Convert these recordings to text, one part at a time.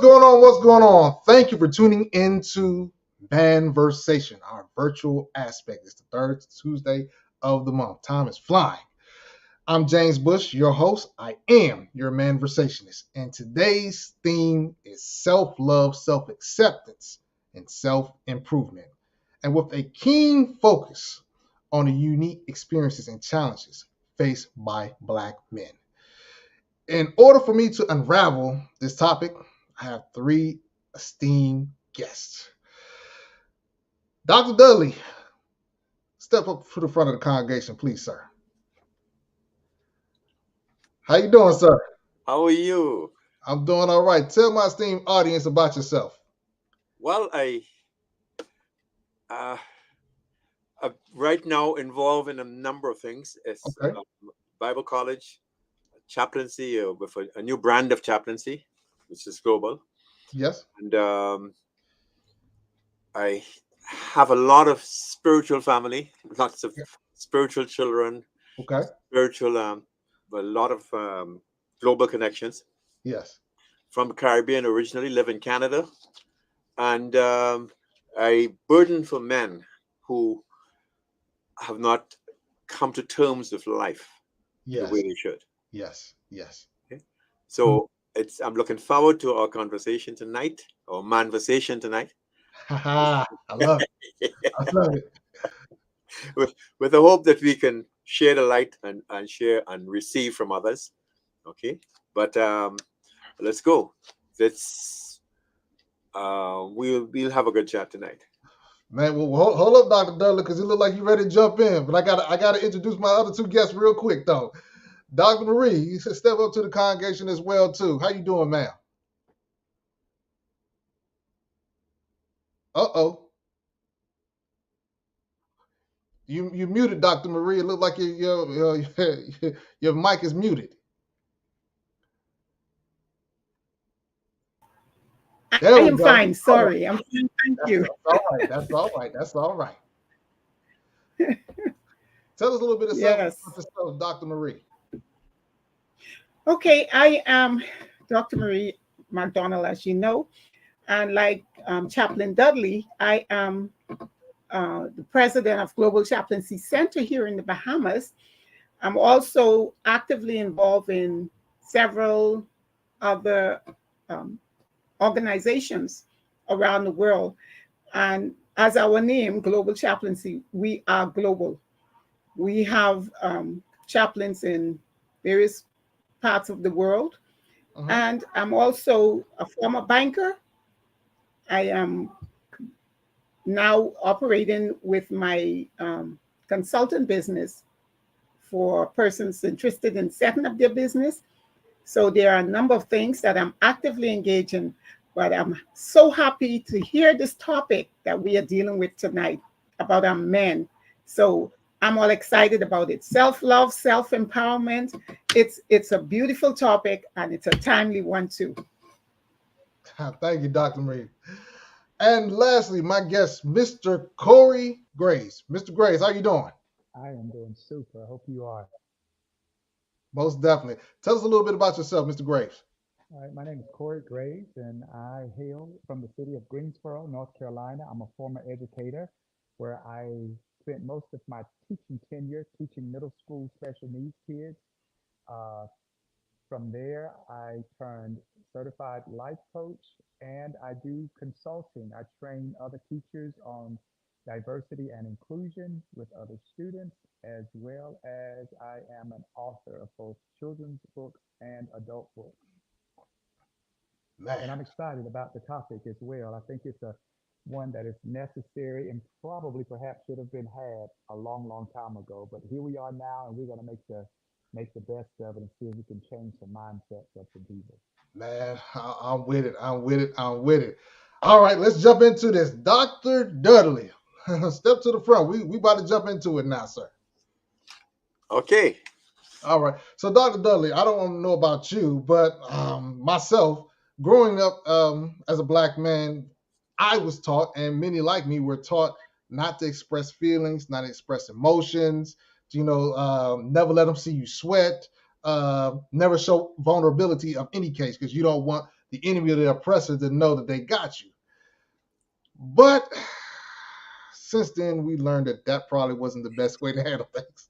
going on? What's going on? Thank you for tuning into Manversation, our virtual aspect. It's the third Tuesday of the month. Time is flying. I'm James Bush, your host. I am your Manversationist. And today's theme is self-love, self-acceptance, and self-improvement. And with a keen focus on the unique experiences and challenges faced by Black men. In order for me to unravel this topic, I have three esteemed guests. Dr. Dudley, step up to the front of the congregation, please, sir. How you doing, sir? How are you? I'm doing all right. Tell my esteemed audience about yourself. Well, uh, I'm right now involved in a number of things. It's Okay. Bible college, chaplaincy, with a new brand of chaplaincy, which is global. Yes. And I have a lot of spiritual family, lots of spiritual children, Okay. spiritual, but a lot of global connections. Yes. From the Caribbean originally, live in Canada. And a burden for men who have not come to terms with life the way Yes. they should. Yes. Yes. Okay? So I'm looking forward to our conversation tonight, or manversation tonight, I love it. I love it. with the hope that we can share the light and share and receive from others. Okay, but let's go. Let's we'll have a good chat tonight. Man, well, hold up, Dr. Dudley, because it looked like you're ready to jump in. But I gotta introduce my other two guests real quick though. Dr. Marie, you should step up to the congregation as well too. How you doing, ma'am? Uh-oh. You muted, Dr. Marie. It looked like your mic is muted. There I we am go. fine. Sorry. I'm fine. Thank you. That's all right. That's all right. That's all right. Tell us a little bit of Yes. yourself, Dr. Marie. Okay. I am Dr. Marie McDonald, as you know. And like Chaplain Dudley, I am the president of Global Chaplaincy Center here in the Bahamas. I'm also actively involved in several other organizations around the world. And as our name, Global Chaplaincy, we are global. We have chaplains in various parts of the world. And I'm also a former banker. I am now operating with my consultant business for persons interested in setting up their business. So there are a number of things that I'm actively engaged in, but I'm so happy to hear this topic that we are dealing with tonight about our men. So I'm all excited about it. Self-love, self-empowerment. It's a beautiful topic and it's a timely one too. Thank you, Dr. Marie. And lastly, my guest, Mr. Corey Grace. Mr. Grace, how you doing? I am doing super. I hope you are. Most definitely. Tell us a little bit about yourself, Mr. Graves. All right, my name is Corey Graves, and I hail from the city of Greensboro, North Carolina. I'm a former educator where I spent most of my teaching tenure teaching middle school special needs kids. Uh, from there, I turned certified life coach and I do consulting. I train other teachers on diversity and inclusion with other students, as well as I am an author of both children's books and adult books. And I'm excited about the topic as well. I think it's a one that is necessary and probably perhaps should have been had a long, long time ago. But here we are now, and we're going to make the best of it and see if we can change the mindsets of the people. Man, I'm with it. I'm with it. I'm with it. All right, let's jump into this. Dr. Dudley, step to the front. We about to jump into it now, sir. Okay. All right. So, Dr. Dudley, I don't want to know about you, but myself, growing up as a Black man, I was taught, and many like me were taught not to express feelings, not to express emotions, never let them see you sweat, never show vulnerability of any case because you don't want the enemy of the oppressor to know that they got you. But since then, we learned that that probably wasn't the best way to handle things.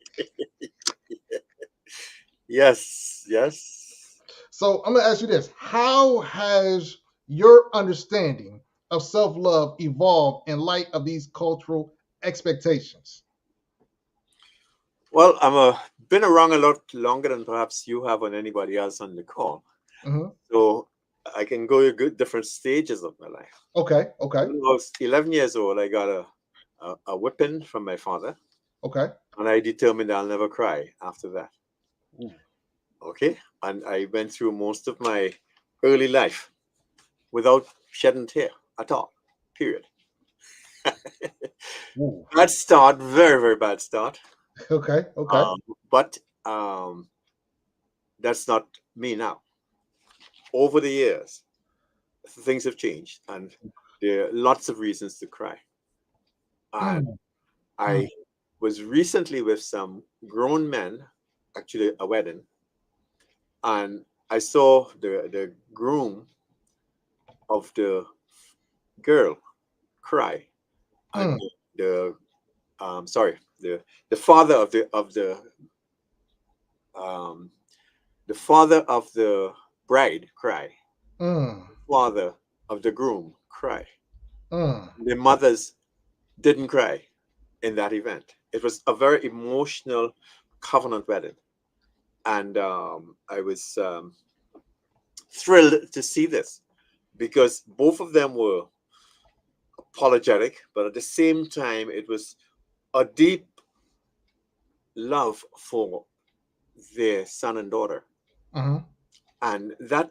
Yes, yes. So I'm going to ask you this. How has your understanding of self-love evolved in light of these cultural expectations? Well, been around a lot longer than perhaps you have or anybody else on the call. Mm-hmm. So I can go to good different stages of my life. Okay, okay, When I was 11 years old, I got a whipping from my father, okay. and I determined I'll never cry after that. Ooh. Okay. And I went through most of my early life without shedding tear at all, period. Ooh. Bad start, very, very bad start. Okay, okay. Um, but that's not me now. Over the years, things have changed, and there are lots of reasons to cry. And Mm, mm, I was recently with some grown men, actually a wedding, and I saw the groom of the girl cry, and mm, the sorry, the father um, the father of the bride cry, mm, the father of the groom cry. mm. The mothers didn't cry in that event. It was a very emotional covenant wedding, and I was thrilled to see this because both of them were apologetic, but at the same time, it was a deep love for their son and daughter, Mm-hmm. and that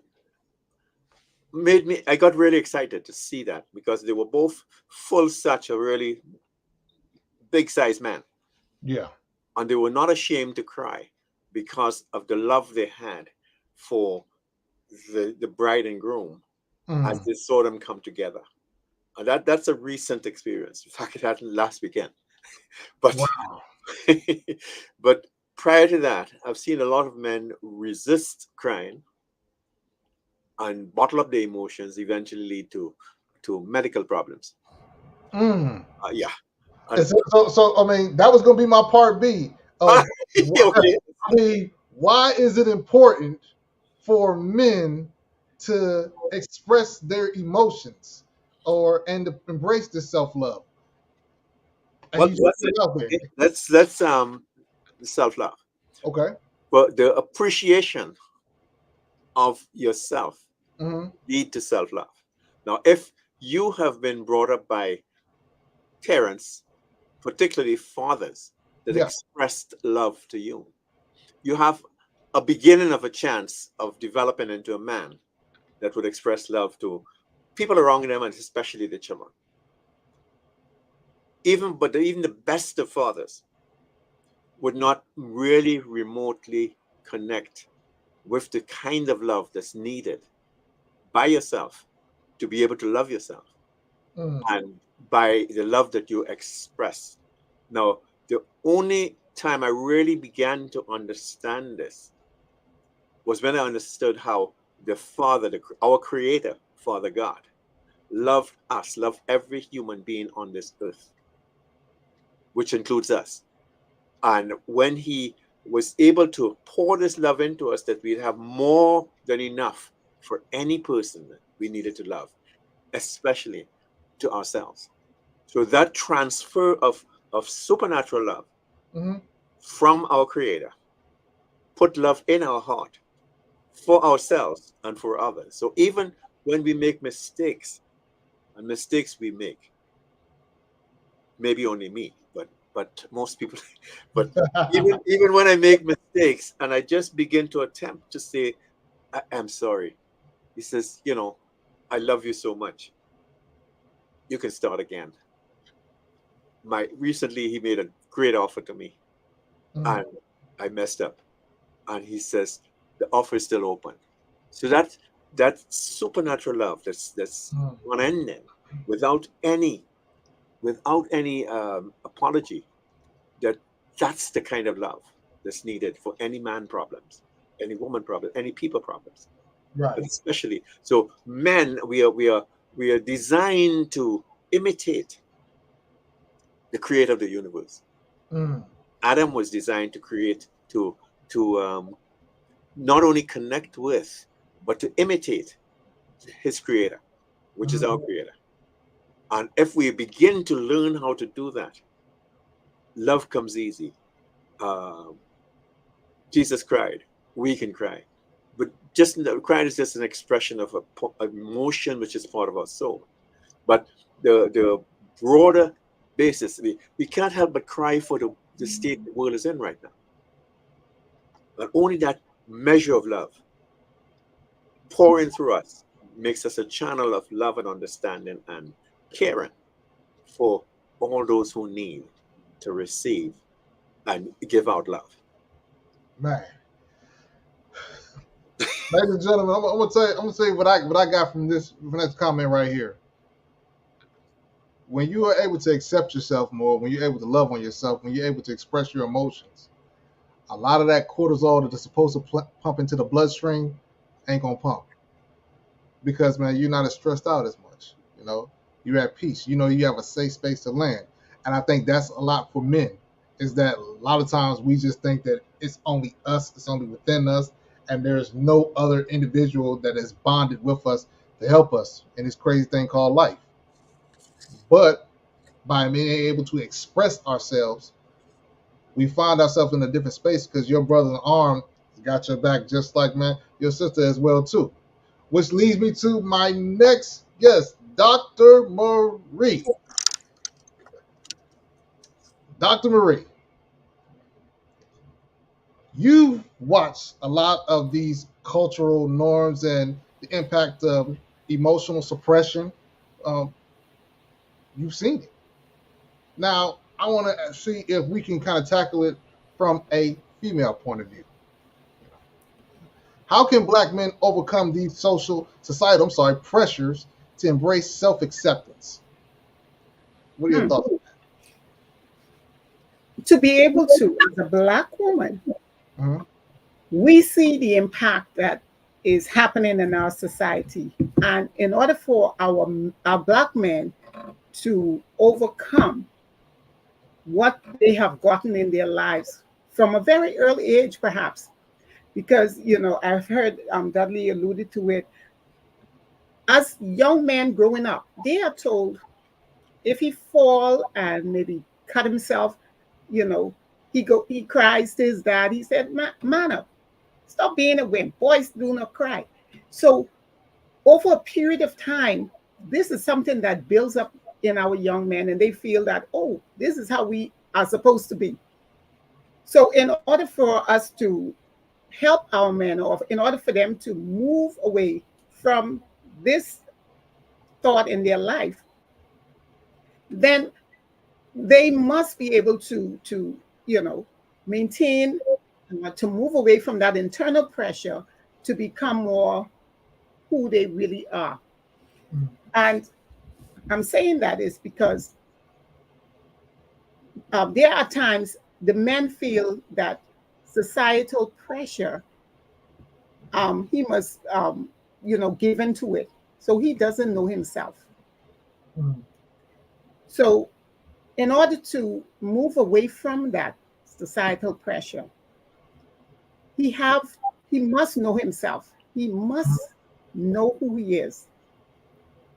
made me. I got really excited to see that because they were both full such a really big sized man, Yeah. and they were not ashamed to cry because of the love they had for the bride and groom as Mm. they saw them come together. And that's a recent experience. In fact, it happened last weekend. But Wow. but prior to that, I've seen a lot of men resist crying and bottle up their emotions, eventually lead to medical problems. Mm. Yeah, And and so, I mean, that was going to be my part B of why, okay. I mean, why is it important for men to express their emotions or and to embrace the self-love? And Well, you just put it out there. that's self love, Okay. but the appreciation of yourself Mm-hmm. lead to self love. Now, if you have been brought up by parents, particularly fathers, that Yeah. expressed love to you, you have a beginning of a chance of developing into a man that would express love to people around them and especially the children. Even the best of fathers would not really remotely connect with the kind of love that's needed by yourself to be able to love yourself Mm. and by the love that you express. Now, the only time I really began to understand this was when I understood how the Father, our Creator, Father God, loved us, loved every human being on this earth, which includes us. And when He was able to pour this love into us, that we'd have more than enough for any person that we needed to love, especially to ourselves. So that transfer of supernatural love Mm-hmm. from our Creator put love in our heart for ourselves and for others. So even when we make mistakes, and mistakes we make, maybe only me, but most people, but even when I make mistakes and I just begin to attempt to say, I'm sorry. He says, I love you so much. You can start again. My recently he made a great offer to me Mm. and I messed up. And he says the offer is still open. So that supernatural love that's Mm. unending without any apology. That that's the kind of love that's needed for any man problems, any woman problem, any people problems. Right. but especially so men, we are designed to imitate the creator of the universe. Mm. Adam was designed to create, to not only connect with, but to imitate his creator, which is Mhm. our creator. And if we begin to learn how to do that, love comes easy. Um, Jesus cried, we can cry. But just crying is just an expression of a emotion which is part of our soul. But the broader basis, we can't help but cry for the state the world is in right now. But only that measure of love pouring through us makes us a channel of love and understanding and caring for all those who need to receive and give out love. Man, ladies and gentlemen, I'm gonna say what I got from this comment right here. When you are able to accept yourself more, when you're able to love on yourself, when you're able to express your emotions, a lot of that cortisol that is supposed to pump into the bloodstream ain't gonna pump because man, you're not as stressed out as much. You know, you're at peace. You know, you have a safe space to land, and I think that's a lot for men. Is that a lot of times we just think that it's only us, it's only within us, and there's no other individual that is bonded with us to help us in this crazy thing called life. But by being able to express ourselves, we find ourselves in a different space because your brother in arm got your back just like man your sister as well too. Which leads me to my next guest, Dr. Marie. Dr. Marie, you've watched a lot of these cultural norms and the impact of emotional suppression. Um, you've seen it. Now, I want to see if we can kind of tackle it from a female point of view. How can black men overcome these societal pressures to embrace self-acceptance? What are your Hmm. thoughts on To be able to, as a Black woman, that? Mhm. we see the impact that is happening in our society. And in order for our Black men to overcome what they have gotten in their lives from a very early age, perhaps, because, I've heard Dudley alluded to it, as young men growing up, they are told if he fall and maybe cut himself, you know, he cries to his dad. He said, Man up, stop being a wimp. Boys do not cry. So over a period of time, this is something that builds up in our young men, and they feel that, oh, this is how we are supposed to be. So in order for us to help our men, or in order for them to move away from this thought in their life, then they must be able to maintain, to move away from that internal pressure to become more who they really are. Mhm. And I'm saying that is because there are times the men feel that societal pressure, he must give into it, so he doesn't know himself. Mhm. So in order to move away from that societal pressure, he have he must know himself. He must know who he is.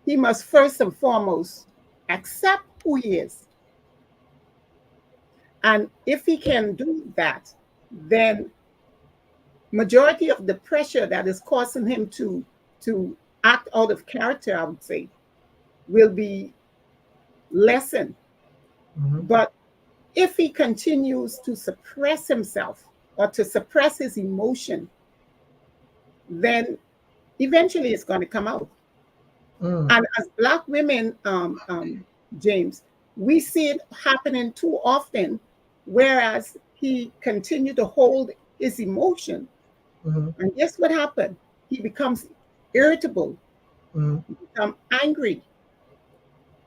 He must first and foremost accept who he is. And if he can do that, then majority of the pressure that is causing him to act out of character, I would say, will be lessened. Mhm. But if he continues to suppress himself or to suppress his emotion, then eventually it's going to come out. Mhm. And as Black women, James, we see it happening too often, whereas he continued to hold his emotion. Mhm. And guess what happened? He becomes irritable, Mhm. become angry.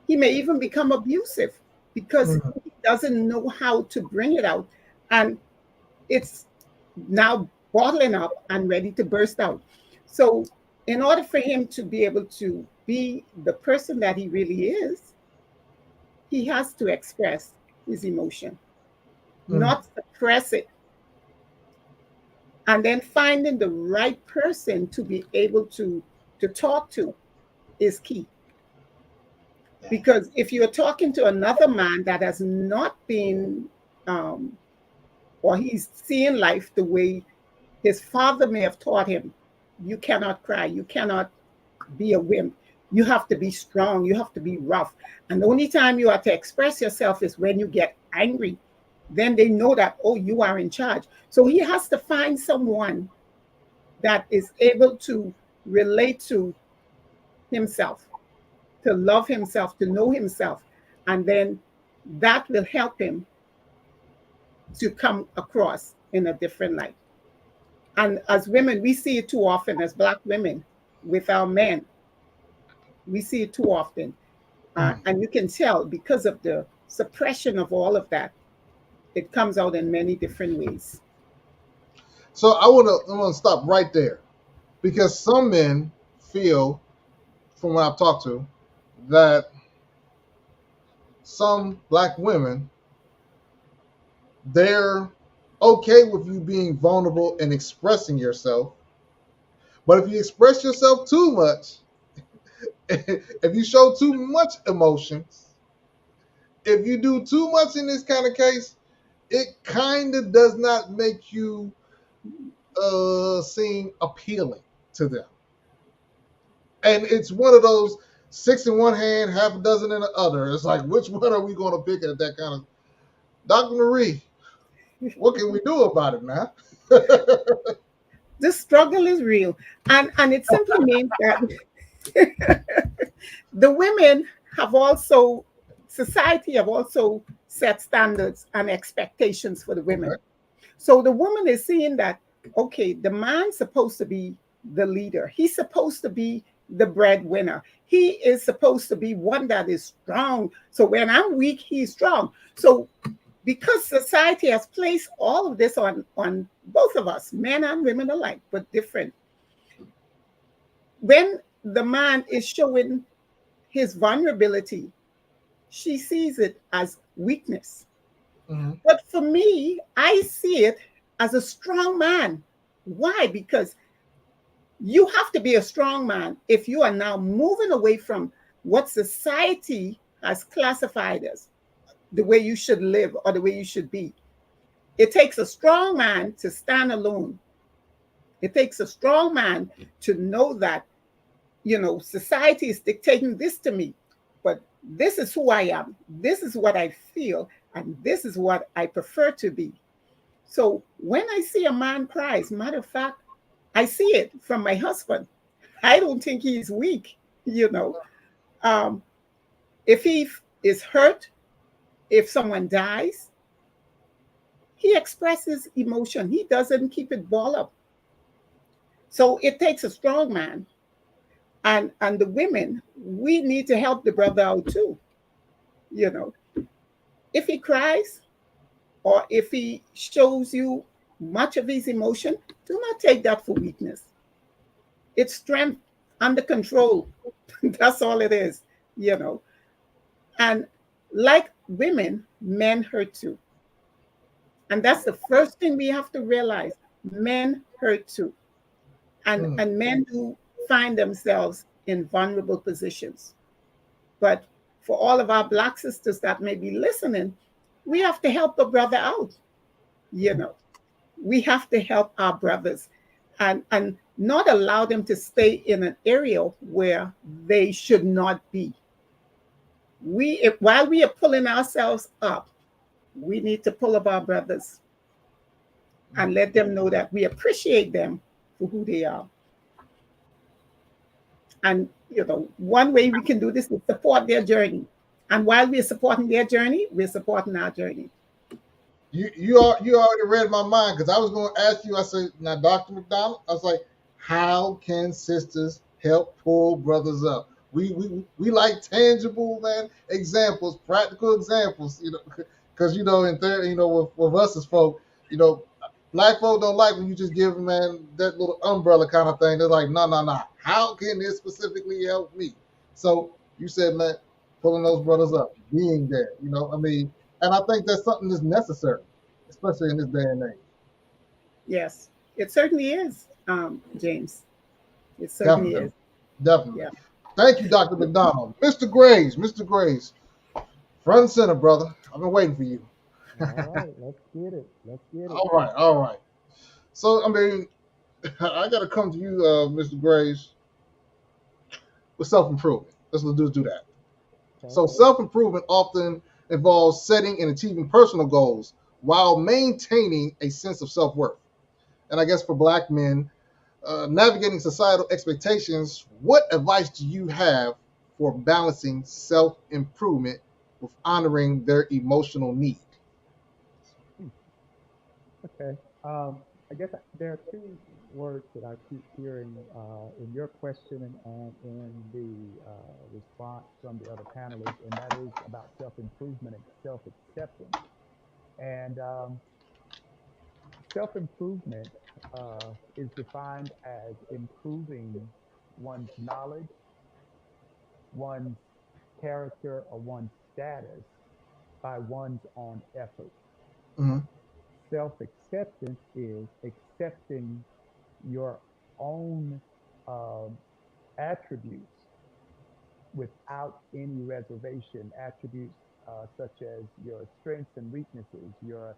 He may even become abusive because Mhm. he doesn't know how to bring it out. And it's now bottling up and ready to burst out. So In order for him to be able to be the person that he really is, he has to express his emotion, Mm. not suppress it. And then finding the right person to be able to talk to is key. Yeah. Because if you're talking to another man that has not been, um, or he's seeing life the way his father may have taught him, you cannot cry, you cannot be a wimp. You have to be strong, you have to be rough. And the only time you have to express yourself is when you get angry. Then they know that, oh, you are in charge. So he has to find someone that is able to relate to himself, to love himself, to know himself. And then that will help him to come across in a different light. And as women, we see it too often as Black women with our men. We see it too often. Mm. And you can tell because of the suppression of all of that, it comes out in many different ways. So I want to stop right there because some men feel, from what I've talked to, that some black women, they're okay with you being vulnerable and expressing yourself, but if you express yourself too much, if you show too much emotions, if you do too much in this kind of case, it kind of does not make you seem appealing to them. And it's one of those six in one hand, half a dozen in the other. It's like, which one are we going to pick at that kind of? Dr. Marie, what can we do about it now? The struggle is real. And it simply means that the women have also, society have also set standards and expectations for the Okay. women. So the woman is seeing that, okay, the man's supposed to be the leader. He's supposed to be the breadwinner. He is supposed to be one that is strong. So when I'm weak, he's strong. So because society has placed all of this on both of us, men and women alike, but different. When the man is showing his vulnerability, she sees it as weakness. Mm-hmm. But for me, I see it as a strong man. Why? Because you have to be a strong man if you are now moving away from what society has classified as the way you should live or the way you should be. It takes a strong man to stand alone. It takes a strong man to know that, society is dictating this to me, but this is who I am. This is what I feel, and this is what I prefer to be. So when I see a man cry, as a matter of fact, I see it from my husband. I don't think he's weak, you know. Um, if he is hurt, if someone dies, he expresses emotion. He doesn't keep it ball up. So it takes a strong man. And the women, we need to help the brother out too. You know, if he cries or if he shows you much of his emotion, do not take that for weakness. It's strength under control. That's all it is, you know. And like women, men hurt too. And that's the first thing we have to realize. Men hurt too. Mm. And men do find themselves in vulnerable positions. But for all of our Black sisters that may be listening, we have to help a brother out, you know. We have to help our brothers and not allow them to stay in an area where they should not be. While we are pulling ourselves up, we need to pull up our brothers and let them know that we appreciate them for who they are. And one way we can do this is support their journey. And while we're supporting their journey, we're supporting our journey. You already read my mind because I was going to ask you. I said, now, Dr. McDonald, I was like, how can sisters help pull brothers up? We like tangible, man, examples, practical examples. Because in there, with us as folk, you know, Black folk don't like when you just give them, man, that little umbrella kind of thing. They're like, no, no, no. How can this specifically help me? So you said, man, pulling those brothers up, being there. I mean, and I think that's something that's necessary, especially in this day and age. Yes, it certainly is, James. It certainly Definitely, is. definitely. Yeah. Thank you, Dr. McDonald. Mr. Graves, Mr. Graves, front and center, brother. I've been waiting for you. All right, let's get it. Let's get it. All right, all right. So, I mean, I got to come to you, Mr. Graves, with self improvement. Let's do that. Okay. So, self improvement often involves setting and achieving personal goals while maintaining a sense of self worth. And I guess for black men, navigating societal expectations, what advice do you have for balancing self improvement with honoring their emotional need? Hmm, okay. I guess there are two words that I keep hearing in your question and in the response from the other panelists, and that is about self-improvement and self-acceptance. And self-improvement is defined as improving one's knowledge, one's character, or one's status by one's own effort. Mm-hmm. Self acceptance is accepting your own um, attributes without any reservation, attributes such as your strengths and weaknesses, your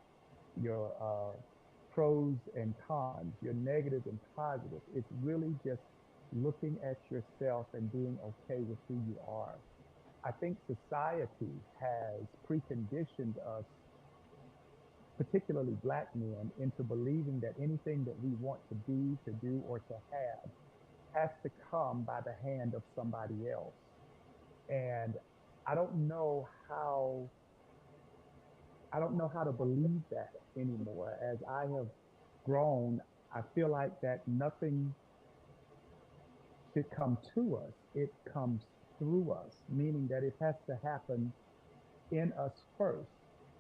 pros and cons, your negatives and positives. It's really just looking at yourself and being okay with who you are. I think society has preconditioned us, particularly black men, into believing that anything that we want to be, to do, or to have has to come by the hand of somebody else. And I don't know how I don't know how to believe that anymore. As I have grown, I feel like that nothing should come to us. It comes through us, meaning that it has to happen in us first.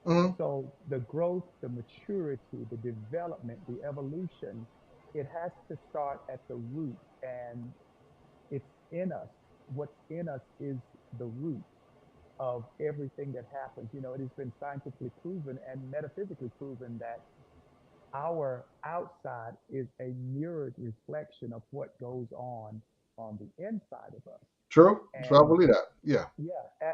Mm-hmm. So the growth, the maturity, the development, the evolution, it has to start at the root, and it's in us. What's in us is the root of everything that happens. It has been scientifically proven and metaphysically proven that our outside is a mirrored reflection of what goes on the inside of us. True. So I And believe that. Yeah. yeah,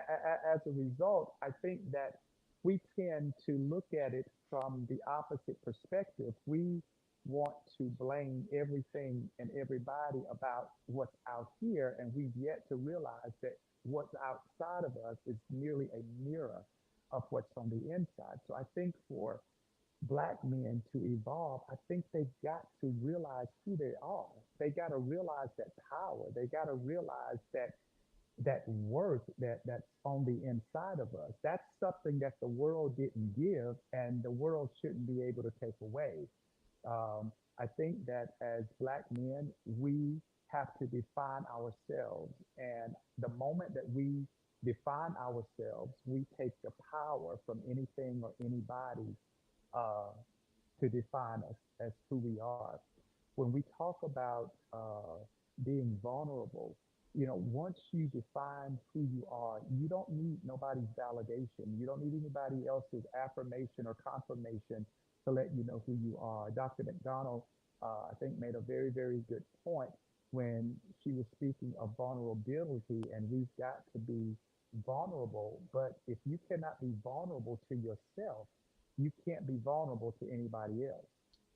as a result, I think that we tend to look at it from the opposite perspective. We want to blame everything and everybody about what's out here, and we've yet to realize that what's outside of us is merely a mirror of what's on the inside. So I think for black men to evolve, I think they've got to realize who they are. They got to realize that power. They got to realize that worth that's on the inside of us. That's something that the world didn't give, and the world shouldn't be able to take away. I think that as black men, we have to define ourselves, and the moment that we define ourselves, we take the power from anything or anybody uh, to define us as who we are. When we talk about being vulnerable, once you define who you are, you don't need nobody's validation. You don't need anybody else's affirmation or confirmation to let you know who you are. Dr. McDonald, I think, made a very, very good point when she was speaking of vulnerability, and we've got to be vulnerable. But if you cannot be vulnerable to yourself, you can't be vulnerable to anybody else.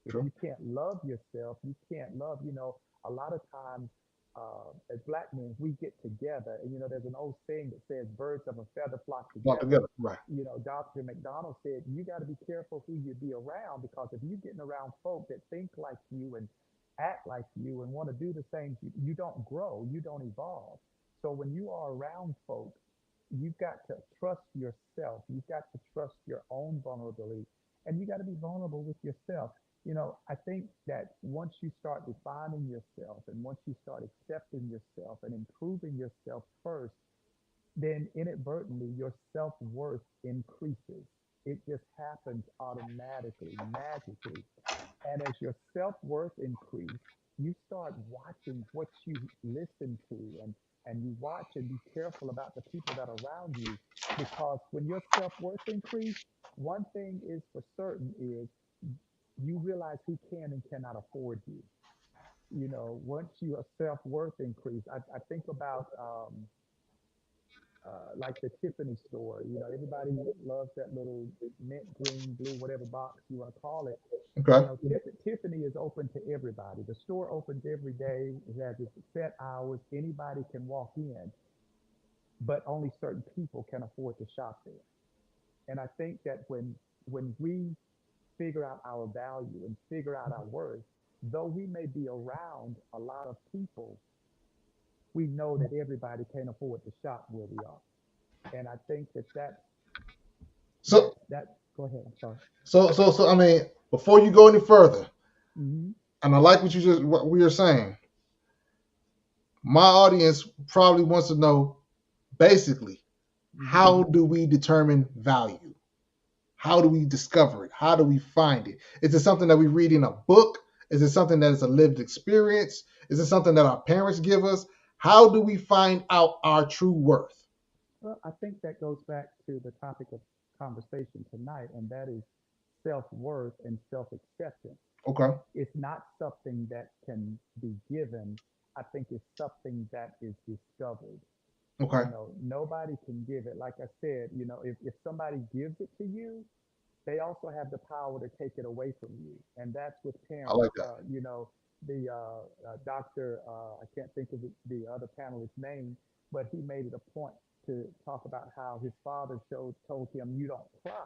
If True. you can't love yourself, you can't love, a lot of times as black men, we get together and, there's an old saying that says birds of a feather flock All together. together. Right. Dr. McDonald said, you got to be careful who you be around, because if you're getting around folk that think like you and act like you and want to do the same, you don't grow, you don't evolve. So when you are around folk, you've got to trust yourself. You've got to trust your own vulnerability, and you got to be vulnerable with yourself. I think that once you start defining yourself and once you start accepting yourself and improving yourself first, then inadvertently your self worth increases. It just happens automatically, magically. And as your self-worth increase, you start watching what you listen to, and you watch and be careful about the people that are around you. Because when your self-worth increase, one thing is for certain is you realize who can and cannot afford you. Once your self-worth increase, I think about like the Tiffany store. Everybody loves that little mint green, blue, whatever box you want to call it. Okay. Tiffany is open to everybody. The store opens every day. It has its set hours. Anybody can walk in, but only certain people can afford to shop there. And I think that when we figure out our value and figure out our worth, though we may be around a lot of people, we know that everybody can't afford to shop where we are. And I think that So go ahead. I'm sorry. I mean, before you go any further, Hmm. and I like what we are saying. My audience probably wants to know basically Hmm. how do we determine value? How do we discover it? How do we find it? Is it something that we read in a book? Is it something that is a lived experience? Is it something that our parents give us? How do we find out our true worth? Well, I think that goes back to the topic of conversation tonight, and that is self-worth and self-acceptance. Okay. It's not something that can be given. I think it's something that is discovered. Okay. Nobody can give it. Like I said, if somebody gives it to you, they also have the power to take it away from you. And that's with I parents. like that. The doctor, I can't think of the other panelist's name, but he made it a point to talk about how his father told him, "You don't cry."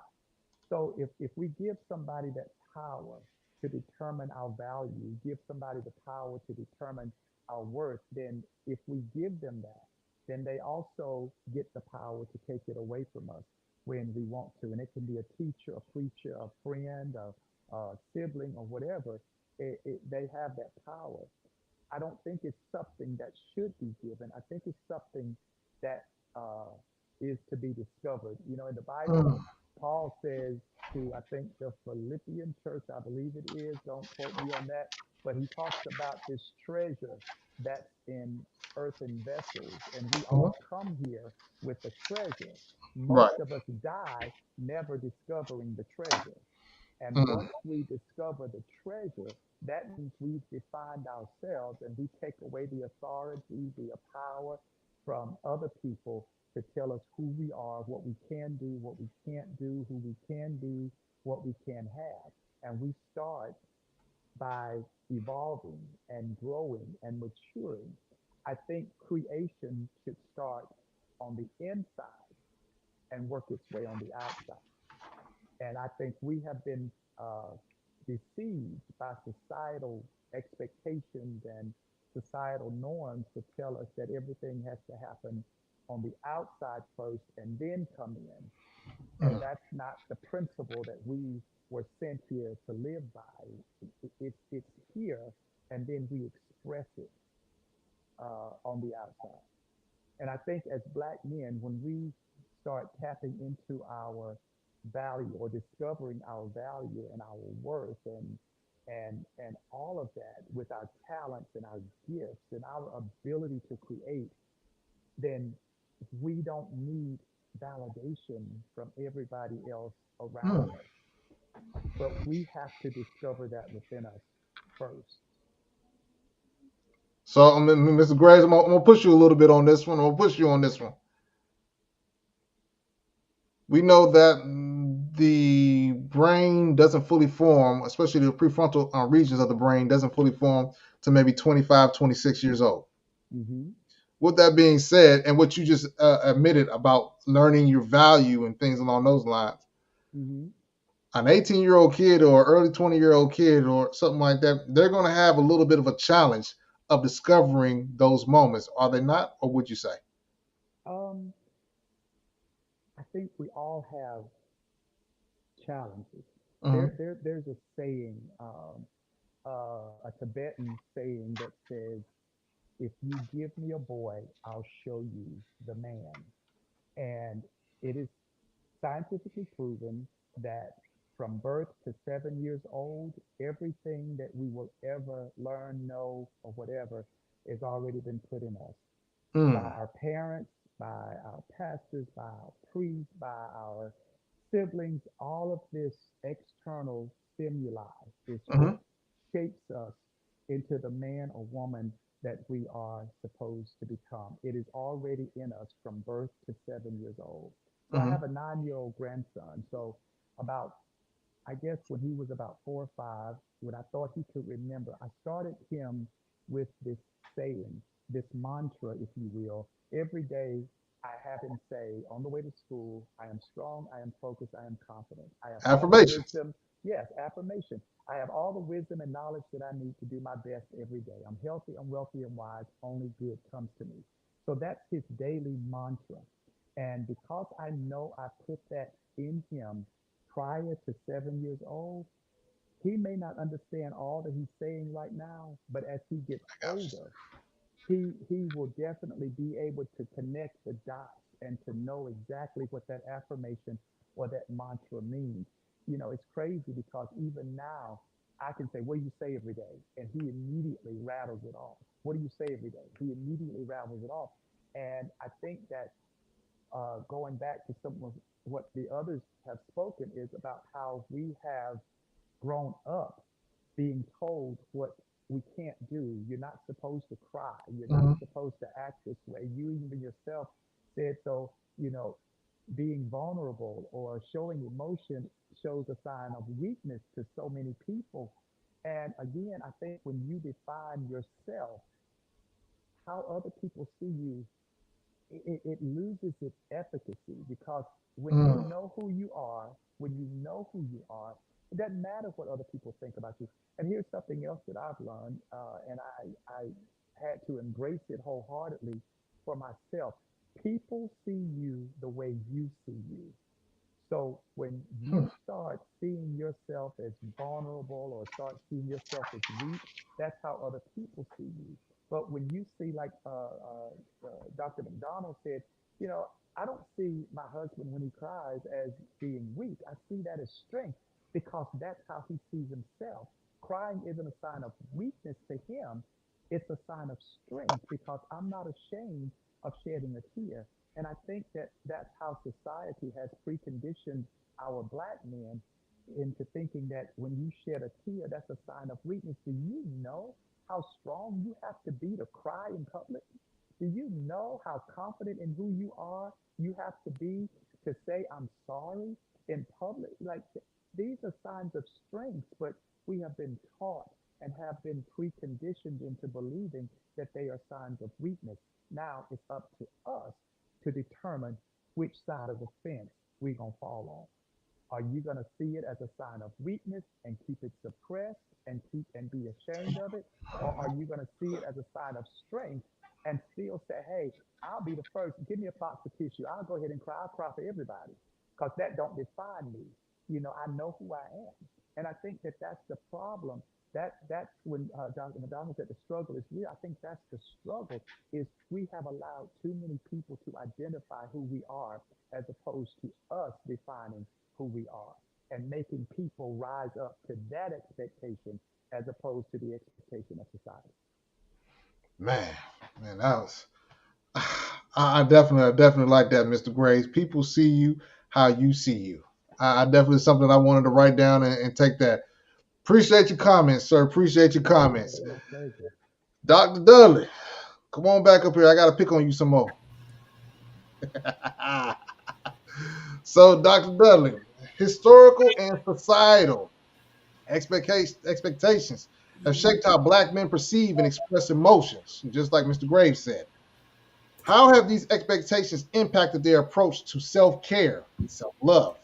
So if we give somebody that power to determine our value, give somebody the power to determine our worth, then if we give them that, then they also get the power to take it away from us when we want to. And it can be a teacher, a preacher, a friend, a sibling, or whatever. They have that power. I don't think it's something that should be given. I think it's something that uh, is to be discovered. In the Bible, Mm. Paul says to, I think, the Philippian church, I believe it is, don't quote me on that, but he talks about this treasure that's in earthen vessels. And we Mhm. all come here with a treasure. Right. Most of us die never discovering the treasure. And Mm. once we discover the treasure, that means we've defined ourselves and we take away the authority, the power from other people to tell us who we are, what we can do, what we can't do, who we can be, what we can have. And we start by evolving and growing and maturing. I think creation should start on the inside and work its way on the outside. And I think we have been deceived by societal expectations and societal norms to tell us that everything has to happen on the outside first and then come in. And Mm. that's not the principle that we were sent here to live by. It's here, and then we express it on the outside. And I think as Black men, when we start tapping into our value or discovering our value and our worth and all of that with our talents and our gifts and our ability to create, then we don't need validation from everybody else around Mm. us. But we have to discover that within us first. So, Mr. Graves, I'm gonna push you a little bit on this one. I'm gonna push you on this one. We know that the brain doesn't fully form, especially the prefrontal regions of the brain doesn't fully form to maybe 25, 26 years old. Hmm. With that being said, and what you just admitted about learning your value and things along those lines, Hmm. an 18-year-old kid or early 20-year-old kid or something like that, they're going to have a little bit of a challenge of discovering those moments. Are they not? Or would you say? Um, I think we all have challenges. Mm-hmm. There's a saying, a Tibetan saying that says, "If you give me a boy, I'll show you the man." And it is scientifically proven that from birth to 7 years old, everything that we will ever learn, know, or whatever has already been put in us by Mm. our parents, by our pastors, by our priests, by our siblings. All of this external stimuli is Mm-hmm. what shapes us into the man or woman that we are supposed to become. It is already in us from birth to 7 years old. So I Mm-hmm. have a 9-year-old grandson. So about I guess when he was about 4 or 5, when I thought he could remember, I started him with this saying, this mantra, if you will. Every day I have him say on the way to school, I am strong, I am focused, I am confident. I have all the Affirmations. wisdom. Yes, affirmation. I have all the wisdom and knowledge that I need to do my best every day. I'm healthy, I'm wealthy, and wise. Only good comes to me. So that's his daily mantra. And because I know I put that in him prior to 7 years old, he may not understand all that he's saying right now, but as he gets I got you. older, he will definitely be able to connect the dots and to know exactly what that affirmation or that mantra means. You know, it's crazy because even now I can say, "What do you say every day?" And he immediately rattles it off. What do you say every day? He immediately rattles it off. And I think that going back to some of what the others have spoken is about how we have grown up being told what we can't do. You're not supposed to cry. You're not Mm-hmm. supposed to act this way. You even yourself said so, being vulnerable or showing emotion shows a sign of weakness to so many people. And again, I think when you define yourself, how other people see you it loses its efficacy because when you Mm. know who you are, when you know who you are, it doesn't matter what other people think about you. And here's something else that I've learned, and I had to embrace it wholeheartedly for myself. People see you the way you see you. So when Hmm. you start seeing yourself as vulnerable or start seeing yourself as weak, that's how other people see you. But when you see, like Dr. McDonald said, you know, I don't see my husband when he cries as being weak. I see that as strength because that's how he sees himself. Crying isn't a sign of weakness to him. It's a sign of strength because I'm not ashamed of shedding a tear. And I think that that's how society has preconditioned our black men into thinking that when you shed a tear, that's a sign of weakness. Do you know how strong you have to be to cry in public? Do you know how confident in who you are you have to be to say, I'm sorry in public? Like, these are signs of strength, but we have been taught and have been preconditioned into believing that they are signs of weakness. Now it's up to us to determine which side of the fence we're going to fall on. Are you going to see it as a sign of weakness and keep it suppressed and be ashamed of it? Or are you going to see it as a sign of strength and still say, hey, I'll be the first. Give me a box of tissue. I'll go ahead and cry. I'll cry for everybody because that don't define me. I know who I am. And I think that that's the problem. That's when Dr. McDonald said the struggle is real. I think that's the struggle is we have allowed too many people to identify who we are as opposed to us defining who we are and making people rise up to that expectation as opposed to the expectation of society. Man, man, that was. I definitely like that, Mr. Graves. People see you how you see you. I definitely something I wanted to write down and take that. Appreciate your comments, sir. Appreciate your comments. My pleasure. Dr. Dudley, come on back up here. I got to pick on you some more. So, Dr. Dudley, historical and societal expectations have shaped how black men perceive and express emotions, just like Mr. Graves said. How have these expectations impacted their approach to self care, self love?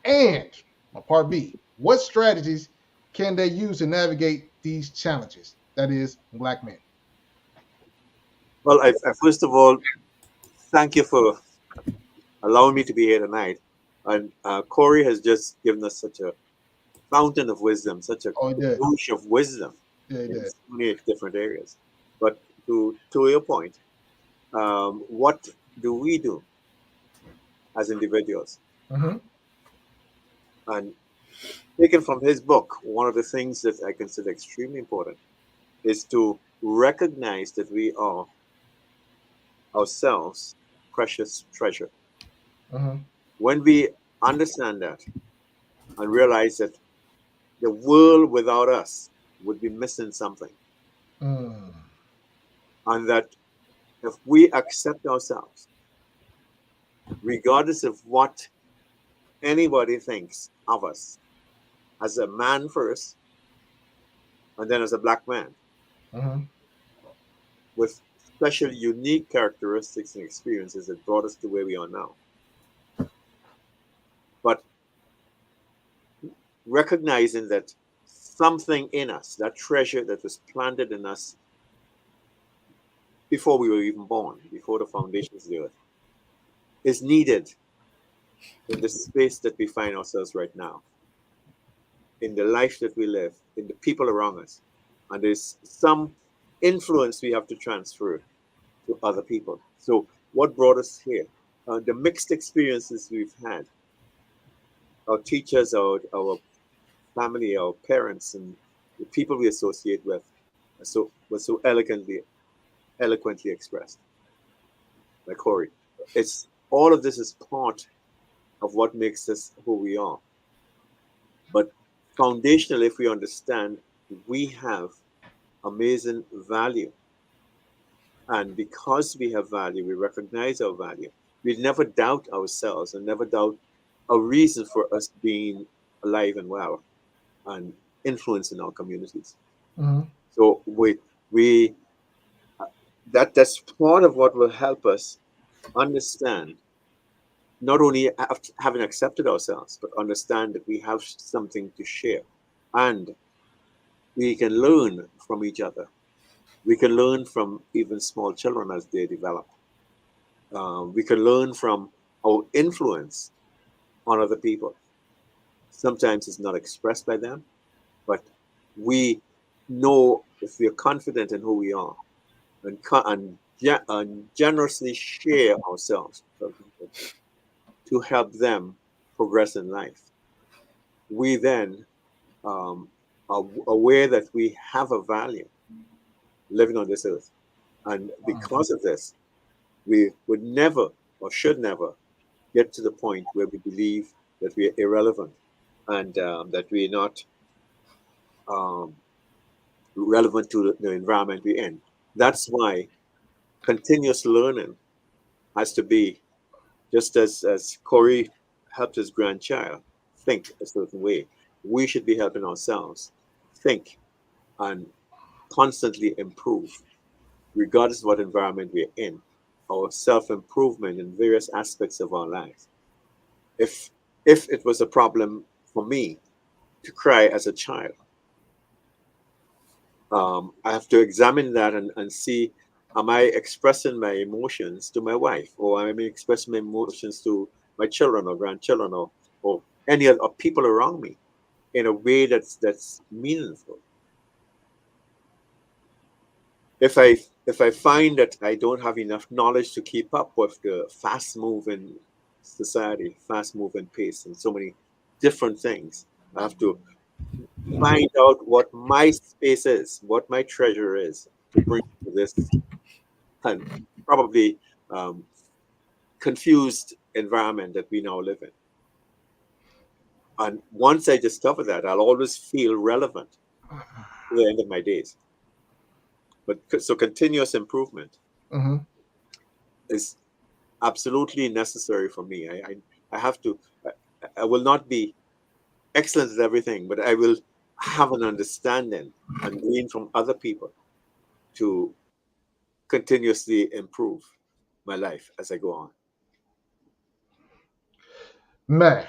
And my part B, what strategies can they use to navigate these challenges? That is, black men. Well, I first of all thank you for allowing me to be here tonight. And Corey has just given us such a fountain of wisdom, such a Oh, he did. gush of wisdom Yeah, he in did. so many different areas. But to your point, what do we do as individuals? Mm-hmm. And Taken from his book, one of the things that I consider extremely important is to recognize that we are ourselves precious treasure. Mm-hmm. When we understand that and realize that the world without us would be missing something, Mm. and that if we accept ourselves, regardless of what anybody thinks of us, as a man first, and then as a black man, Mm-hmm. with special, unique characteristics and experiences that brought us to where we are now. But recognizing that something in us, that treasure that was planted in us before we were even born, before the foundations of the earth, is needed in the space that we find ourselves right now, in the life that we live, in the people around us. And there's some influence we have to transfer to other people. So, what brought us here? The mixed experiences we've had, our teachers, our family, our parents, and the people we associate with, was so eloquently expressed by Corey. It's all of this is part of what makes us who we are. But foundationally, if we understand, we have amazing value. And because we have value, we recognize our value. We never doubt ourselves and never doubt a reason for us being alive and well and influencing our communities. Mm-hmm. So we that's part of what will help us understand not only having accepted ourselves, but understand that we have something to share, and we can learn from each other. We can learn from even small children as they develop. We can learn from our influence on other people. Sometimes it's not expressed by them, but we know if we are confident in who we are and generously share ourselves with people to help them progress in life. We then are aware that we have a value living on this earth. And because of this, we would never or should never get to the point where we believe that we are irrelevant and that we are not um, relevant to the environment we're in. That's why continuous learning has to be just as Corey helped his grandchild think a certain way. We should be helping ourselves think and constantly improve, regardless of what environment we're in, our self improvement in various aspects of our lives. If if it was a problem for me to cry as a child, I have to examine that and see, am I expressing my emotions to my wife, or am I expressing my emotions to my children or grandchildren or any other or people around me in a way that's meaningful. If I find that I don't have enough knowledge to keep up with the fast moving society, fast moving pace, and so many different things, I have to find out what my space is, what my treasure is to bring to this and probably um, confused environment that we now live in. And once I discover that, I'll always feel relevant to the end of my days. But so continuous improvement Mm-hmm. is absolutely necessary for me. I have to, I will not be excellent at everything, but I will have an understanding and glean from other people to continuously improve my life as I go on. Man,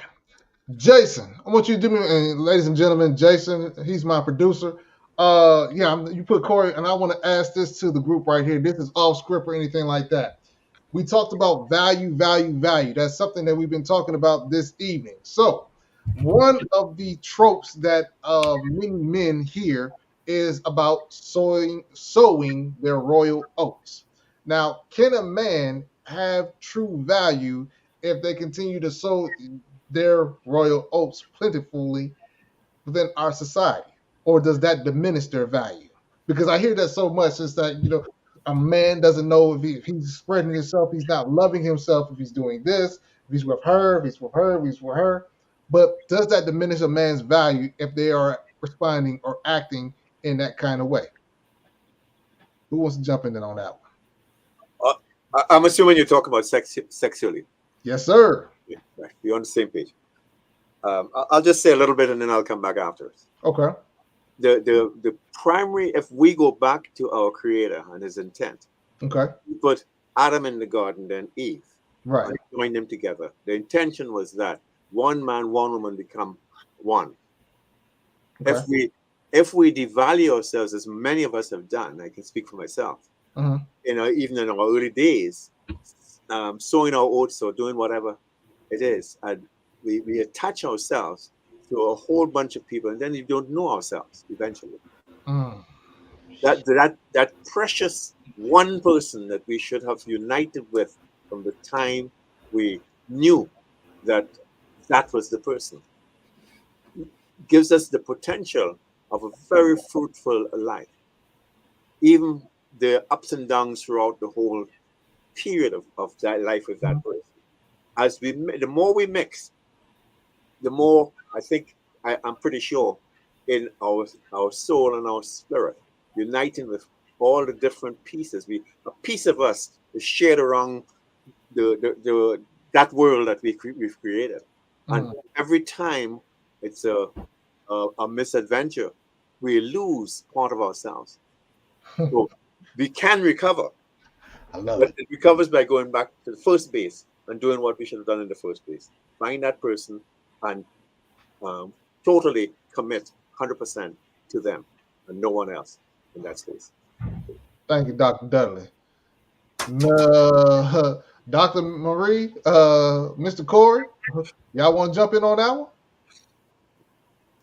Jason, I want you to do me, and ladies and gentlemen, Jason, he's my producer. Yeah, you put Corey, and I want to ask this to the group right here. This is off script or anything like that. We talked about value, value, value. That's something that we've been talking about this evening. So, one of the tropes that many men hear is about sowing their royal oats. Now, can a man have true value if they continue to sow their royal oats plentifully within our society, or does that diminish their value? Because I hear that so much. It's that a man doesn't know if he's spreading himself, he's not loving himself if he's doing this, if he's with her, if he's with her, if he's with her. But does that diminish a man's value if they are responding or acting in that kind of way? Who wants to jump in on that one? Uh, I'm assuming you're talking about sexually. Yes, sir. Yeah, right. We're on the same page. I'll just say a little bit and then I'll come back afterwards. Okay. The primary, if we go back to our Creator and His intent, Okay. He put Adam in the garden, then Eve, Right. and He joined them together. The intention was that one man, one woman become one. Okay. If we devalue ourselves, as many of us have done, I can speak for myself. Uh-huh. Even in our early days, sowing our oats or doing whatever it is, and we attach ourselves to a whole bunch of people, and then we don't know ourselves eventually. Mm. That precious one person that we should have united with from the time we knew that that was the person gives us the potential of a very fruitful life, even the ups and downs throughout the whole period of that life with that person. The more we mix, the more I think I'm pretty sure in our soul and our spirit, uniting with all the different pieces. A piece of us is shared around the that world that we've created, and Mm. every time it's a misadventure, we lose part of ourselves. So we can recover, I love but it. it recovers by going back to the first base and doing what we should have done in the first place. Find that person and um, totally commit 100% to them and no one else in that space. Thank you, Dr. Dudley. Dr. Marie, Mr. Corey, y'all want to jump in on that one?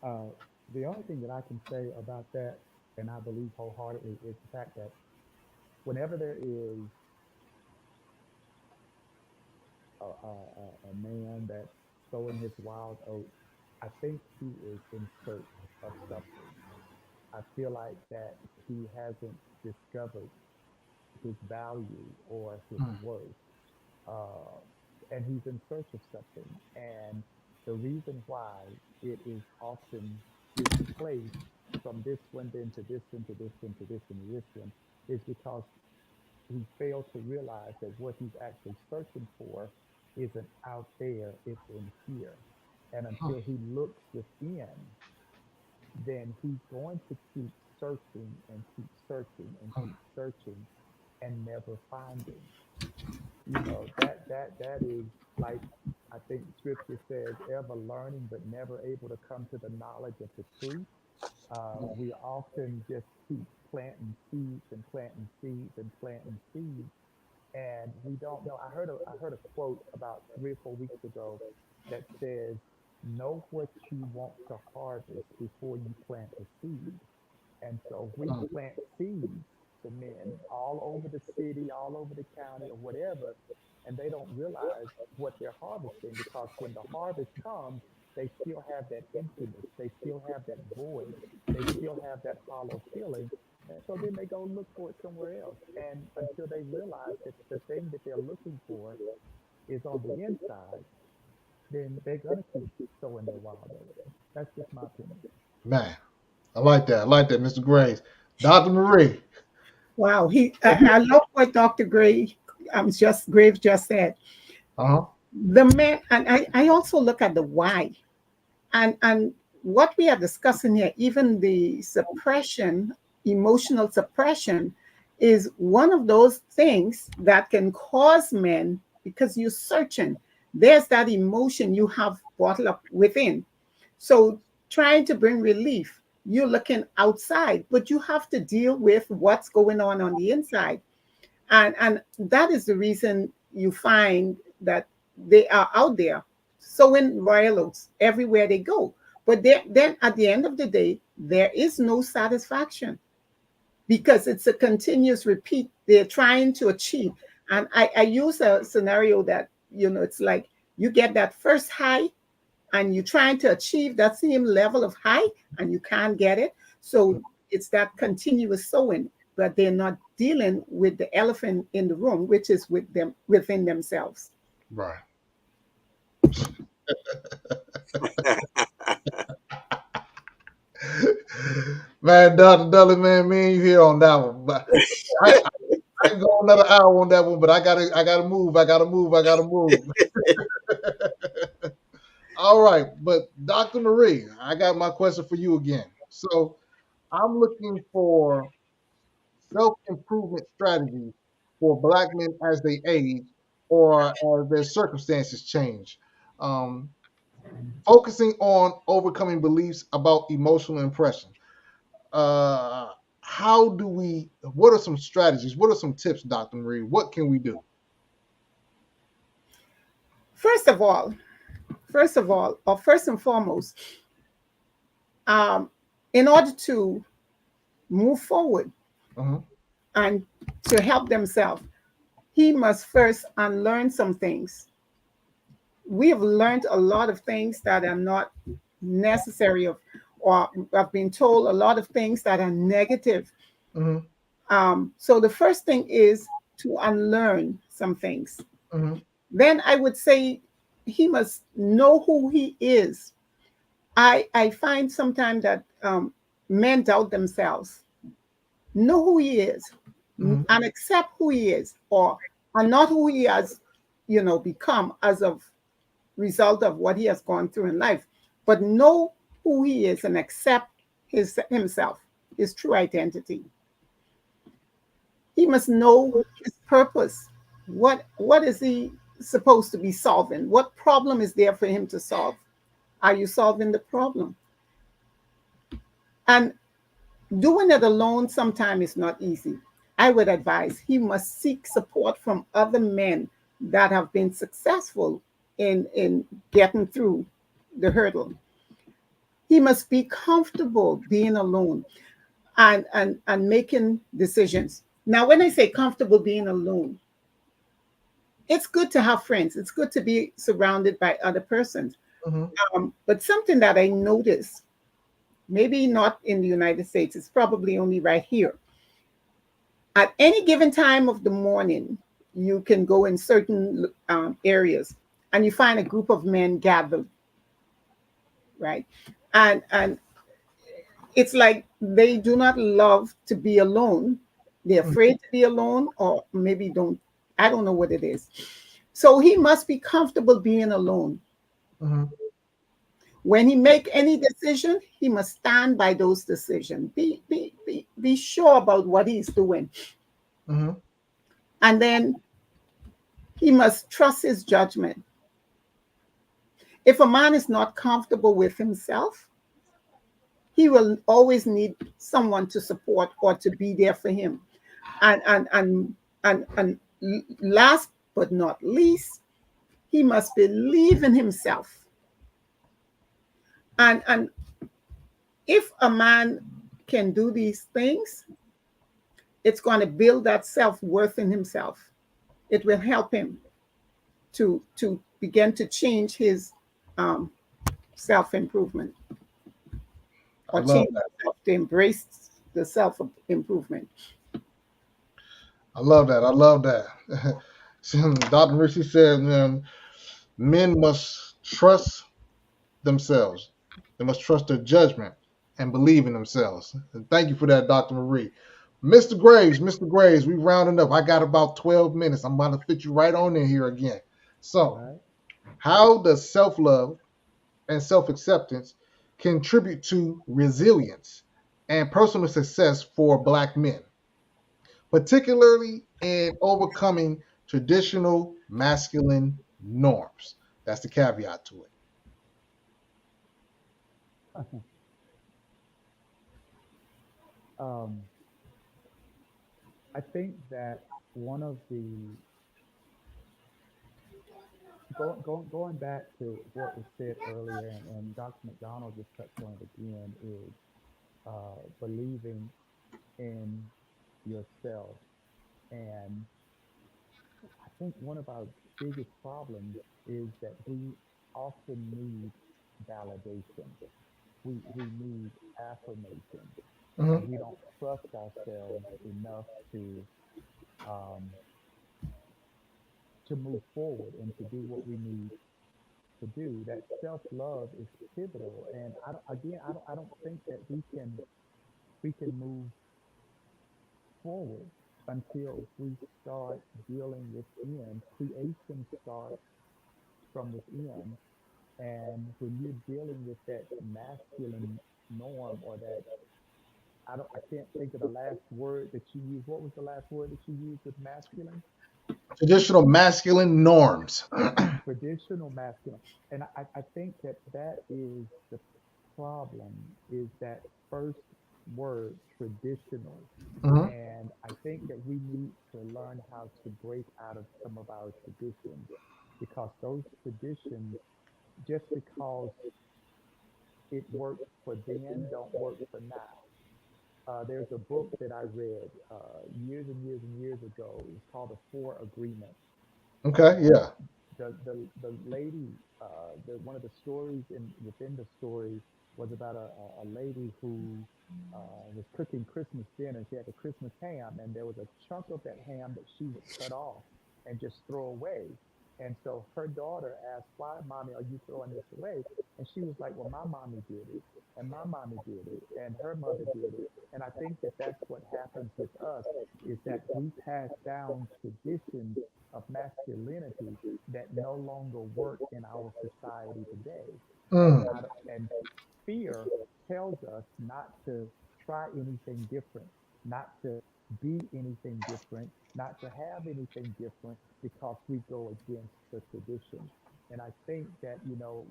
Uh, the only thing that I can say about that, and I believe wholeheartedly, is the fact that whenever there is a man that's sowing his wild oats, I think he is in search of something. I feel like that he hasn't discovered his value or his Mm. worth, uh, and he's in search of something. And the reason why it is often displaced from this one then to this one to this one to this one to this one is because he failed to realize that what he's actually searching for isn't out there, it's in here. And Huh. until he looks within, then he's going to keep searching and keep searching and Huh. keep searching and never finding. That is like I think scripture says, ever learning but never able to come to the knowledge of the truth. We often just keep planting seeds and planting seeds and planting seeds, and we don't know. I heard a quote about 3 or 4 weeks ago that says, "Know what you want to harvest before you plant the seed." And so we Mm. plant seeds to men all over the city, all over the county, or whatever, and they don't realize what they're harvesting because when the harvest comes, they still have that emptiness, they still have that void, they still have that hollow feeling. And so then they go look for it somewhere else. And until they realize that the thing that they're looking for is on the inside, then they're going to keep sowing their wild oats. That's just my opinion. Man, I like that. I like that, Mr. Graves. Dr. Marie. Wow, I love what Dr. Gray just Graves just said. Uh-huh. The man, and I also look at the why. And what we are discussing here, even the suppression, emotional suppression, is one of those things that can cause men, because you're searching, there's that emotion you have bottled up within. So trying to bring relief, you're looking outside, but you have to deal with what's going on the inside. And that is the reason you find that they are out there sowing royal oats everywhere they go. But then at the end of the day, there is no satisfaction because it's a continuous repeat. They're trying to achieve. And I use a scenario that, it's like you get that first high, and you're trying to achieve that same level of height and you can't get it. So it's that continuous sowing, but they're not dealing with the elephant in the room, which is with them within themselves. Right. Man, Dr. Dudley, man, me and you here on that one. But I can go another hour on that one, but I gotta move. I gotta move. I gotta move. All right, but Dr. Marie, I got my question for you again. So I'm looking for self-improvement strategies for Black men as they age or as their circumstances change. Um, Focusing on overcoming beliefs about emotional impression. Uh, how do we? What are some strategies? What are some tips, Dr. Marie? What can we do? First of all, or first and foremost, um, in order to move forward Uh-huh. and to help themselves, he must first unlearn some things. We have learned a lot of things that are not necessary of, or I've been told a lot of things that are negative. Uh-huh. So the first thing is to unlearn some things. Uh-huh. Then I would say he must know who he is. I find sometimes that men doubt themselves. Know who he is Uh-huh. and accept who he is, or are not who he has, become as of result of what he has gone through in life, but know who he is and accept himself, his true identity. He must know his purpose. What is he supposed to be solving? What problem is there for him to solve? Are you solving the problem? And doing it alone sometimes is not easy. I would advise he must seek support from other men that have been successful in getting through the hurdle. He must be comfortable being alone and making decisions. Now, when I say comfortable being alone, it's good to have friends. It's good to be surrounded by other persons. Uh-huh. But something that I noticed, maybe not in the United States, it's probably only right here. At any given time of the morning, you can go in certain areas and you find a group of men gathered, right? And it's like they do not love to be alone. They're afraid to be alone, or maybe don't. I don't know what it is. So he must be comfortable being alone. Uh-huh. When he make any decision, he must stand by those decisions. Be sure about what he's doing, Uh-huh. and then he must trust his judgment. If a man is not comfortable with himself, he will always need someone to support or to be there for him. And last but not least, he must believe in himself. And if a man can do these things, it's going to build that self-worth in himself. It will help him to begin to change his um, self-improvement, I or love change that. himself to embrace the self-improvement. I love that. I love that. Dr. Richie said, men must trust themselves. They must trust their judgment and believe in themselves. And thank you for that, Dr. Marie. Mr. Graves, we rounding up. I got about 12 minutes. I'm about to fit you right on in here again. All So, right. how does self love and self acceptance contribute to resilience and personal success for Black men, particularly in overcoming traditional masculine norms? That's the caveat to it. um, I think that one of the going back to what was said earlier, and Dr. McDonald just touched on it again, is believing in yourself. And I think one of our biggest problems is that we often need validation. We need affirmation, and Hmm. we don't trust ourselves enough um, to move forward and to do what we need to do. That self-love is pivotal, and I don't think that we can move forward until we start dealing within. Creation starts from within, and when you're dealing with that masculine norm or that I can't think of the last word that you used. What was the last word that you used with masculine? Traditional masculine norms. Traditional masculine. And I think that that is the problem is that first word, traditional. Hmm. And I think that we need to learn how to break out of some of our traditions because those traditions, just because it worked for then, don't work for now. There's a book that I read years and years and years ago. It was called The Four Agreements. Okay, And yeah. the lady, one of the stories within the story was about a lady who was cooking Christmas dinner. She had the Christmas ham, and there was a chunk of that ham that she would cut off and just throw away. And so her daughter asked, "Why, mommy, are you throwing this away?" And she was like, "Well, my mommy did it, and my mommy did it, and her mother did it." And I think that that's what happens with us is that we pass down traditions of masculinity that no longer work in our society today. And Mm. and fear tells us not to try anything different, not to be anything different, not to have anything different because we go against the tradition. And I think that,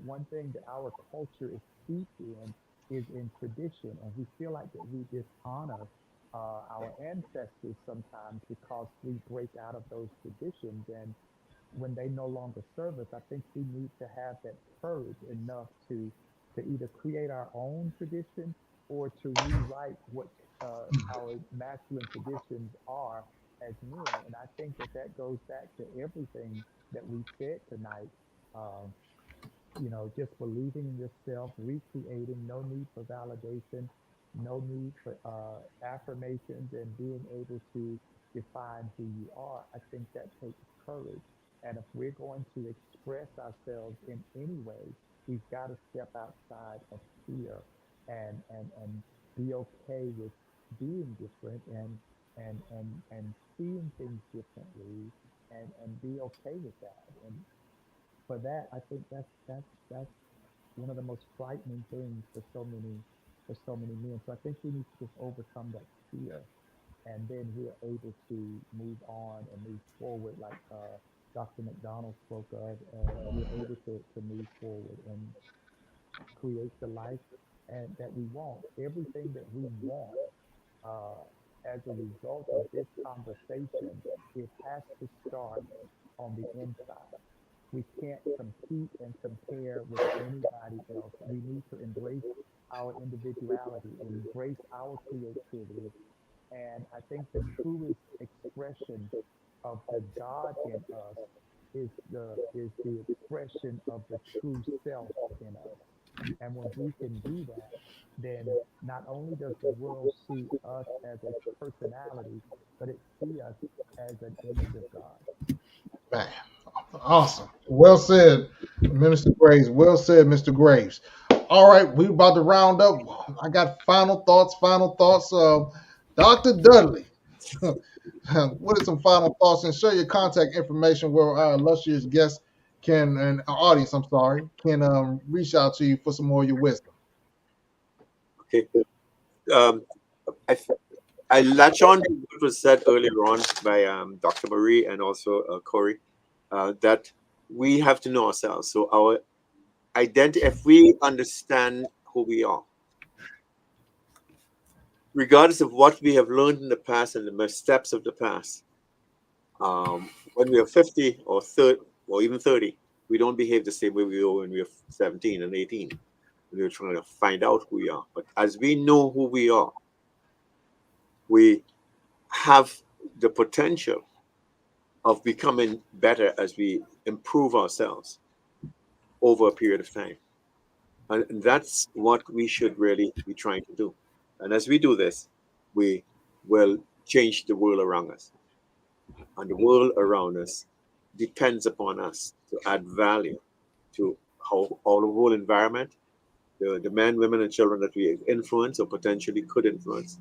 one thing that our culture is steeped in is in tradition. And we feel like that we dishonor our ancestors sometimes because we break out of those traditions. And when they no longer serve us, I think we need to have that courage enough to either create our own tradition or to rewrite what our masculine traditions are as men. And I think that that goes back to everything that we said tonight. Um, just believing in yourself, recreating, no need for validation, no need for affirmations, and being able to define who you are. I think that takes courage. And if we're going to express ourselves in any way, we've got to step outside of fear and be okay with being different and seeing things differently and be okay with that. And for that, I think that's one of the most frightening things for so many men. So I think we need to just overcome that fear, and then we're able to move on and move forward, like Dr. McDonald spoke of. We're able to move forward and create the life that we want. Everything that we want uh, as a result of this conversation, it has to start on the inside. We can't compete and compare with anybody else. We need to embrace our individuality, embrace our creativity. And I think the truest expression of the God in us is the expression of the true self in us. And when we can do that, then not only does the world see us as a personality, but it see us as an image of God. Man, awesome. Well said, Minister Graves. Well said, Mr. Graves. All right, we're about to round up. I got final thoughts. Final thoughts. Dr. Dudley, what are some final thoughts? And share your contact information where our illustrious guests can, and our audience, I'm sorry, can reach out to you for some more of your wisdom. Okay. Um, I, I latch on to what was said earlier on by Dr. Marie and also Corey, that we have to know ourselves. So our identity, if we understand who we are, regardless of what we have learned in the past and the missteps of the past, when we are 50 or 30 or even 30, we don't behave the same way we were when we were 17 and 18. We were trying to find out who we are. But as we know who we are, we have the potential of becoming better as we improve ourselves over a period of time. And that's what we should really be trying to do. And as we do this, we will change the world around us. And the world around us depends upon us to add value to how all the whole environment, the men, women, and children that we influence or potentially could influence,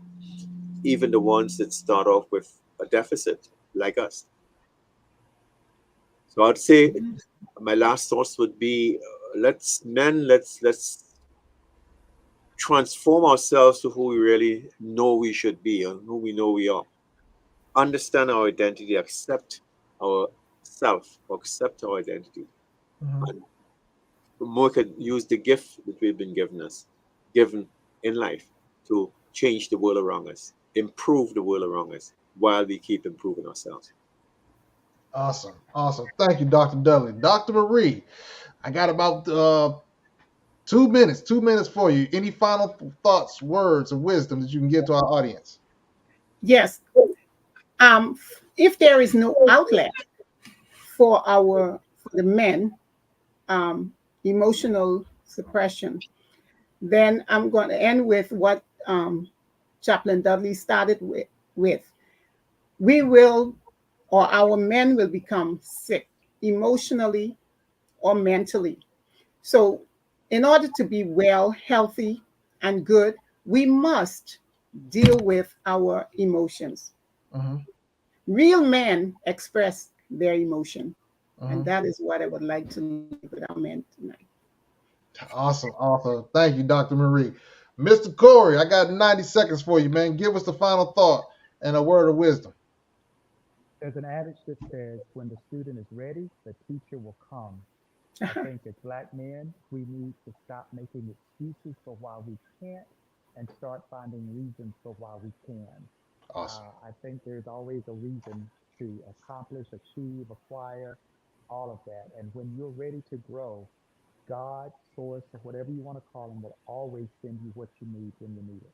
even the ones that start off with a deficit, like us. So I'd say my last thoughts would be let's transform ourselves to who we really know we should be and who we know we are. Understand our identity, accept our self, accept our identity, Mhm. and more could use the gift that we've been given in life to change the world around us, improve the world around us while we keep improving ourselves. Awesome. Awesome. Thank you, Dr. Dudley. Dr. Marie, I got about 2 minutes, 2 minutes for you. Any final thoughts, words of wisdom that you can give to our audience? Yes. If there is no outlet for the men, um, emotional suppression, then I'm going to end with what Chaplain Dudley started with. We will, or our men will become sick emotionally or mentally. So, in order to be well, healthy, and good, we must deal with our emotions. Hmm. Real men express their emotion. And Hmm. that is what I would like to leave with our men tonight. Awesome. Awesome. Thank you, Dr. Marie. Mr. Corey, I got 90 seconds for you, man. Give us the final thought and a word of wisdom. There's an adage that says, when the student is ready, the teacher will come. I think as Black men, we need to stop making excuses for why we can't and start finding reasons for why we can. Awesome. I think there's always a reason to accomplish, achieve, acquire, all of that. And when you're ready to grow, God, source, or whatever you want to call him, will always send you what you need when you need it.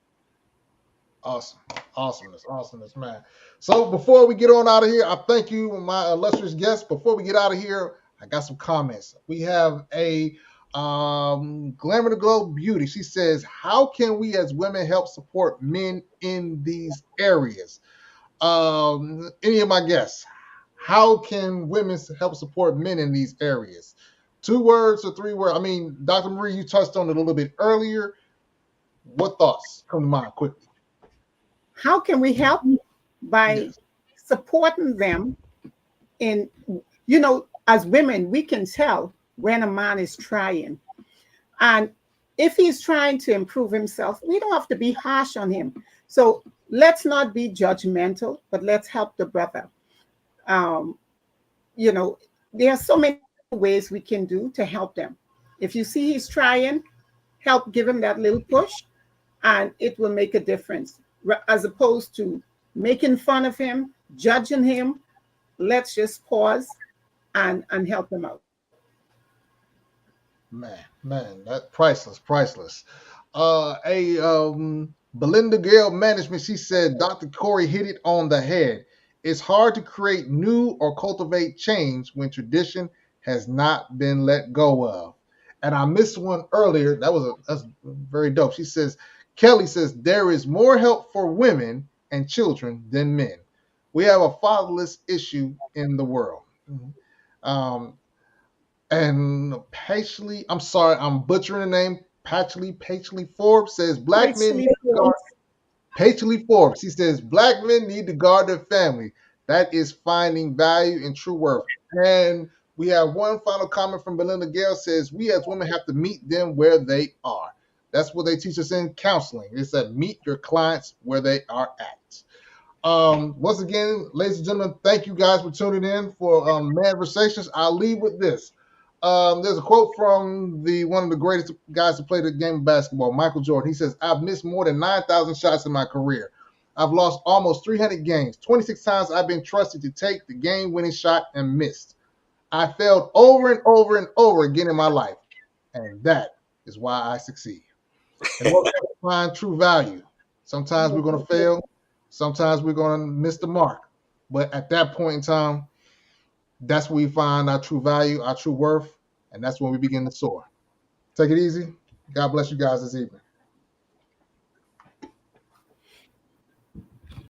Awesome. Awesomeness. Awesomeness, man. So before we get on out of here, I thank you, my illustrious guests. Before we get out of here, I got some comments. We have a Glamour to Glow Beauty. She says, how can we as women help support men in these areas? Any of my guests, how can women help support men in these areas? 2 words or 3 words? I mean, Dr. Marie, you touched on it a little bit earlier. What thoughts come to mind quickly? How can we help? By Yes. supporting them in, as women, we can tell when a man is trying. And if he's trying to improve himself, we don't have to be harsh on him. So let's not be judgmental, but let's help the brother. Um, you know, there are so many ways we can do to help them. If you see he's trying, help give him that little push, and it will make a difference. As opposed to making fun of him, judging him, let's just pause and help him out. Man, that priceless, priceless. A Belinda Gale Management, she said Dr. Corey hit it on the head. It's hard to create new or cultivate change when tradition has not been let go of. And I missed one earlier. That's very dope. She says Kelly says there is more help for women and children than men. We have a fatherless issue in the world. Mhm. And Patchley, I'm sorry, I'm butchering the name. Patchley Forbes says black men need Actually, to guard. Patchley Forbes, he says black men need to guard their family. That is finding value and true worth. And we have one final comment from Belinda Gale says we as women have to meet them where they are. That's what they teach us in counseling. It's that meet your clients where they are at. Once again, ladies and gentlemen, thank you guys for tuning in for Manversations. I'll leave with this. There's a quote from the one of the greatest guys to play the game of basketball, Michael Jordan. He says, I've missed more than 9,000 shots in my career. I've lost almost 300 games. 26 times I've been trusted to take the game-winning shot and missed. I failed over and over and over again in my life, and that is why I succeed. In order to find true value, sometimes we're going to fail, sometimes we're going to miss the mark. But at that point in time, that's where we find our true value, our true worth, and that's when we begin to soar. Take it easy. God bless you guys this evening.